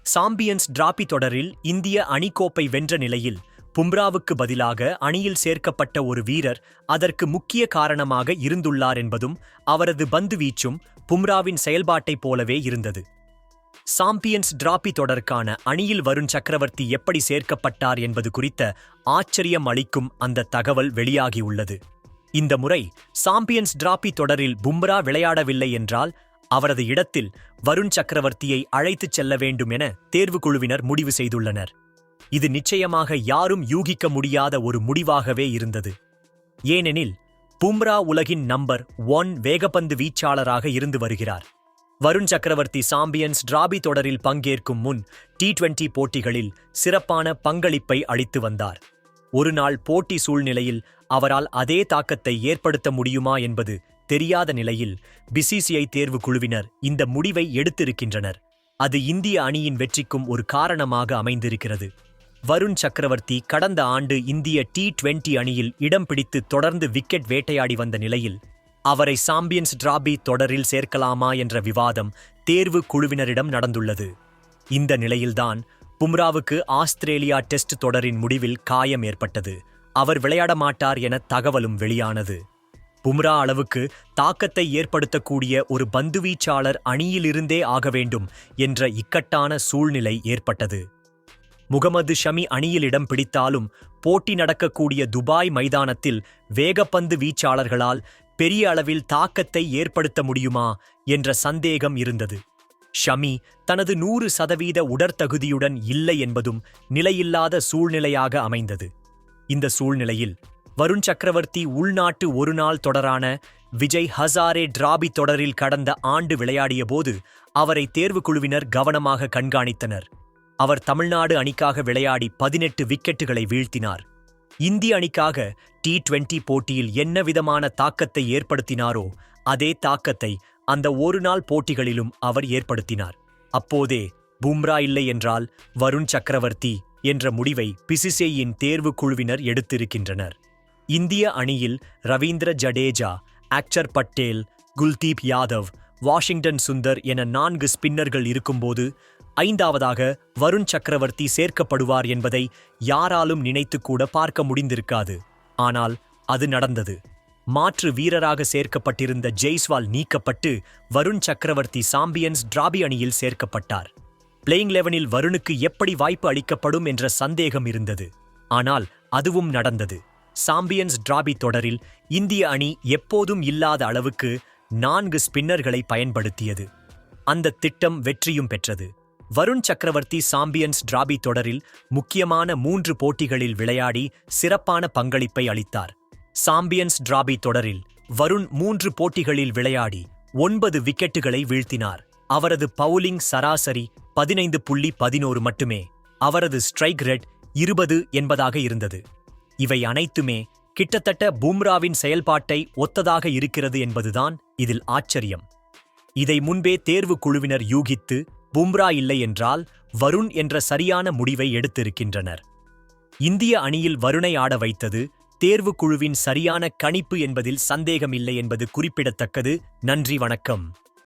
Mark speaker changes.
Speaker 1: Champions trophy தொடரில் இந்திய அணிக்கோப்பை வென்ற நிலையில் பும்ராவுக்கு பதிலாக அணியில் சேர்க்கப்பட்ட ஒரு வீரர் அதற்கு முக்கிய காரணமாக இருந்துள்ளார் என்பதும் அவரது பந்துவீச்சும் பும்ராவின் செயல்பாட்டைப் போலவே இருந்தது. சாம்பியன்ஸ் டிராபி தொடருக்கான அணியில் வருண் சக்கரவர்த்தி எப்படி சேர்க்கப்பட்டார் என்பது குறித்த ஆச்சரியம் அளிக்கும் அந்த தகவல் வெளியாகியுள்ளது. இந்த முறை சாம்பியன்ஸ் டிராபி தொடரில் பும்ரா விளையாடவில்லை என்றால் அவரது இடத்தில் வருண் சக்கரவர்த்தியை அழைத்துச் செல்ல வேண்டும் என தேர்வுக்குழுவினர் முடிவு செய்துள்ளனர். இது நிச்சயமாக யாரும் யூகிக்க முடியாத ஒரு முடிவாகவே இருந்தது. ஏனெனில் பும்ரா உலகின் நம்பர் 1 வேகப்பந்து வீச்சாளராக இருந்து வருகிறார். வருண் சக்கரவர்த்தி சாம்பியன்ஸ் டிராபி தொடரில் பங்கேற்கும் முன் T20 போட்டிகளில் சிறப்பான பங்களிப்பை அளித்து வந்தார். ஒருநாள் போட்டி சூழ்நிலையில் அவரால் அதே தாக்கத்தை ஏற்படுத்த முடியுமா என்பது தெரியாத நிலையில் BCCI தேர்வு குழுவினர் இந்த முடிவை எடுத்திருக்கின்றனர். அது இந்திய அணியின் வெற்றிக்கும் ஒரு காரணமாக அமைந்திருக்கிறது. வருண் சக்கரவர்த்தி கடந்த ஆண்டு இந்திய T20 அணியில் இடம் பிடித்து தொடர்ந்து விக்கெட் வேட்டையாடி வந்த நிலையில் அவரை சாம்பியன்ஸ் டிராபி தொடரில் சேர்க்கலாமா என்ற விவாதம் தேர்வு குழுவினரிடம் நடந்துள்ளது. இந்த நிலையில்தான் பும்ராவுக்கு ஆஸ்திரேலியா டெஸ்ட் தொடரின் முடிவில் காயம் ஏற்பட்டது. அவர் விளையாட மாட்டார் என தகவலும் வெளியானது. பும்ரா அளவுக்கு தாக்கத்தை ஏற்படுத்தக்கூடிய ஒரு பந்துவீச்சாளர் அணியிலிருந்தே ஆக வேண்டும் என்ற இக்கட்டான சூழ்நிலை ஏற்பட்டது. முகமது ஷமி அணியில் இடம் பிடித்தாலும் போட்டி நடக்கக்கூடிய துபாய் மைதானத்தில் வேகப்பந்து வீச்சாளர்களால் பெரிய அளவில் தாக்கத்தை ஏற்படுத்த முடியுமா என்ற சந்தேகம் இருந்தது. ஷமி தனது 100% உடற்தகுதியுடன் இல்லை என்பதும் நிலையில்லாத சூழ்நிலையாக அமைந்தது. இந்த சூழ்நிலையில் வருண் சக்கரவர்த்தி உள்நாட்டு ஒருநாள் தொடரான விஜய் ஹசாரே டிராபி தொடரில் கடந்த ஆண்டு விளையாடியபோது அவரை தேர்வுக்குழுவினர் கவனமாக கண்காணித்தனர். அவர் தமிழ்நாடு அணிக்காக விளையாடி 18 விக்கெட்டுகளை வீழ்த்தினார். இந்திய அணிக்காக T20 போட்டியில் என்ன விதமான தாக்கத்தை ஏற்படுத்தினாரோ அதே தாக்கத்தை அந்த ஒருநாள் போட்டிகளிலும் அவர் ஏற்படுத்தினார். அப்போதே பும்ரா இல்லை என்றால் வருண் சக்கரவர்த்தி என்ற முடிவை BCCIயின் தேர்வு குழுவினர் எடுத்திருக்கின்றனர். இந்திய அணியில் ரவீந்திர ஜடேஜா, அக்ஷர் பட்டேல், குல்தீப் யாதவ், வாஷிங்டன் சுந்தர் என 4 ஸ்பின்னர்கள் இருக்கும்போது 5ஆவதாக வருண் சக்கரவர்த்தி சேர்க்கப்படுவார் என்பதை யாராலும் நினைத்துக்கூட பார்க்க முடிந்திருக்காது. ஆனால் அது நடந்தது. மாற்று வீரராக சேர்க்கப்பட்டிருந்த ஜெய்ஸ்வால் நீக்கப்பட்டு வருண் சக்கரவர்த்தி சாம்பியன்ஸ் டிராபி அணியில் சேர்க்கப்பட்டார். பிளேயிங் 11இல் வருணுக்கு எப்படி வாய்ப்பு அளிக்கப்படும் என்ற சந்தேகம் இருந்தது. ஆனால் அதுவும் நடந்தது. சாம்பியன்ஸ் டிராபி தொடரில் இந்திய அணி எப்போதும் இல்லாத அளவுக்கு 4 ஸ்பின்னர்களை பயன்படுத்தியது. அந்த திட்டம் வெற்றியும் பெற்றது. வருண் சக்கரவர்த்தி சாம்பியன்ஸ் டிராபி தொடரில் முக்கியமான 3 போட்டிகளில் விளையாடி சிறப்பான பங்களிப்பை அளித்தார். சாம்பியன்ஸ் டிராபி தொடரில் வருண் 3 போட்டிகளில் விளையாடி 9 விக்கெட்டுகளை வீழ்த்தினார். அவரது பவுலிங் சராசரி 15.11 மட்டுமே. அவரது ஸ்ட்ரைக் ரேட் 20 என்பதாக இருந்தது. இவை அனைத்துமே கிட்டத்தட்ட பும்ராவின் செயல்பாட்டை ஒத்ததாக இருக்கிறது என்பதுதான் இதில் ஆச்சரியம். இதை முன்பே தேர்வு குழுவினர் யூகித்து பும்ரா இல்லை என்றால் வருண் என்ற சரியான முடிவை எடுத்திருக்கின்றனர். இந்திய அணியில் வருணை ஆட வைத்தது தேர்வு குழுவின் சரியான கணிப்பு என்பதில் சந்தேகமில்லை என்பது குறிப்பிடத்தக்கது. நன்றி, வணக்கம்.